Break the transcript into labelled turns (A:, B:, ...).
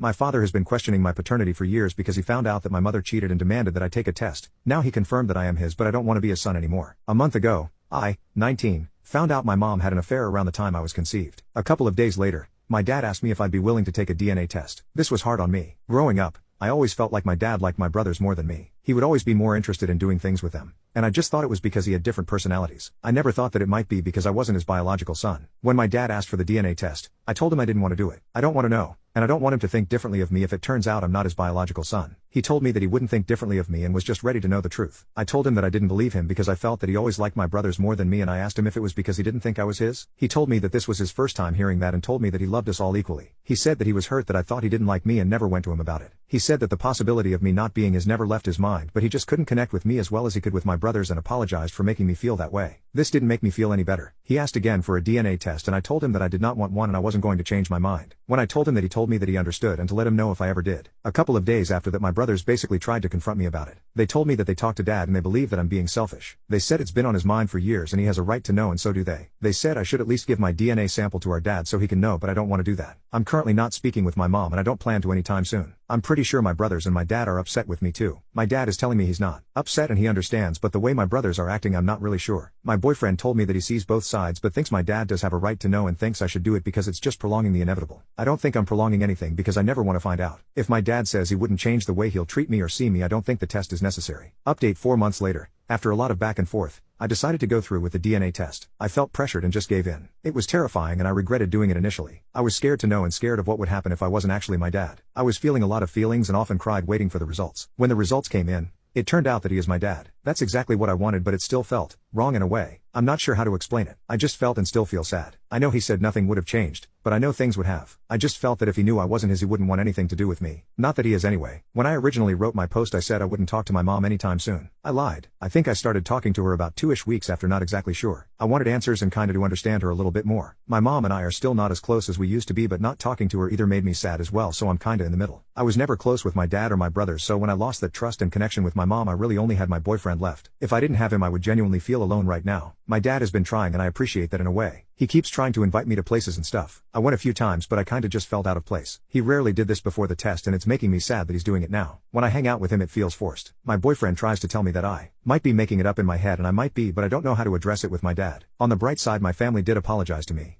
A: My father has been questioning my paternity for years because he found out that my mother cheated and demanded that I take a test. Now he confirmed that I am his, but I don't want to be his son anymore. A month ago, I, 19, found out my mom had an affair around the time I was conceived. A couple of days later, my dad asked me if I'd be willing to take a DNA test. This was hard on me. Growing up, I always felt like my dad liked my brothers more than me. He would always be more interested in doing things with them. And I just thought it was because he had different personalities. I never thought that it might be because I wasn't his biological son. When my dad asked for the DNA test, I told him I didn't want to do it. I don't want to know. And I don't want him to think differently of me if it turns out I'm not his biological son. He told me that he wouldn't think differently of me and was just ready to know the truth. I told him that I didn't believe him because I felt that he always liked my brothers more than me, and I asked him if it was because he didn't think I was his. He told me that this was his first time hearing that and told me that he loved us all equally. He said that he was hurt that I thought he didn't like me and never went to him about it. He said that the possibility of me not being his never left his mind, but he just couldn't connect with me as well as he could with my brothers and apologized for making me feel that way. This didn't make me feel any better. He asked again for a DNA test and I told him that I did not want one and I wasn't going to change my mind. When I told him that, he told me that he understood and to let him know if I ever did. A couple of days after that, my brothers basically tried to confront me about it. They told me that they talked to dad and they believe that I'm being selfish. They said it's been on his mind for years and he has a right to know, and so do they. They said I should at least give my DNA sample to our dad so he can know, but I don't want to do that. I'm currently not speaking with my mom and I don't plan to anytime soon. I'm pretty sure my brothers and my dad are upset with me too. My dad is telling me he's not upset and he understands, but the way my brothers are acting, I'm not really sure. My boyfriend told me that he sees both sides but thinks my dad does have a right to know and thinks I should do it because it's just prolonging the inevitable. I don't think I'm prolonging anything because I never want to find out. If my dad says he wouldn't change the way he'll treat me or see me, I don't think the test is necessary. Update 4 months later. After a lot of back and forth, I decided to go through with the DNA test. I felt pressured and just gave in. It was terrifying and I regretted doing it initially. I was scared to know and scared of what would happen if I wasn't actually my dad. I was feeling a lot of feelings and often cried waiting for the results. When the results came in, it turned out that he is my dad. That's exactly what I wanted, but it still felt wrong in a way. I'm not sure how to explain it. I just felt and still feel sad. I know he said nothing would have changed, but I know things would have. I just felt that if he knew I wasn't his, he wouldn't want anything to do with me. Not that he is anyway. When I originally wrote my post, I said I wouldn't talk to my mom anytime soon. I lied. I think I started talking to her about 2-ish weeks after, not exactly sure. I wanted answers and kinda to understand her a little bit more. My mom and I are still not as close as we used to be, but not talking to her either made me sad as well, so I'm kinda in the middle. I was never close with my dad or my brothers, so when I lost that trust and connection with my mom, I really only had my boyfriend left. If I didn't have him, I would genuinely feel alone right now. My dad has been trying and I appreciate that in a way. He keeps trying to invite me to places and stuff. I went a few times, but I kinda just felt out of place. He rarely did this before the test and it's making me sad that he's doing it now. When I hang out with him, it feels forced. My boyfriend tries to tell me that I might be making it up in my head, and I might be, but I don't know how to address it with my dad. On the bright side, my family did apologize to me.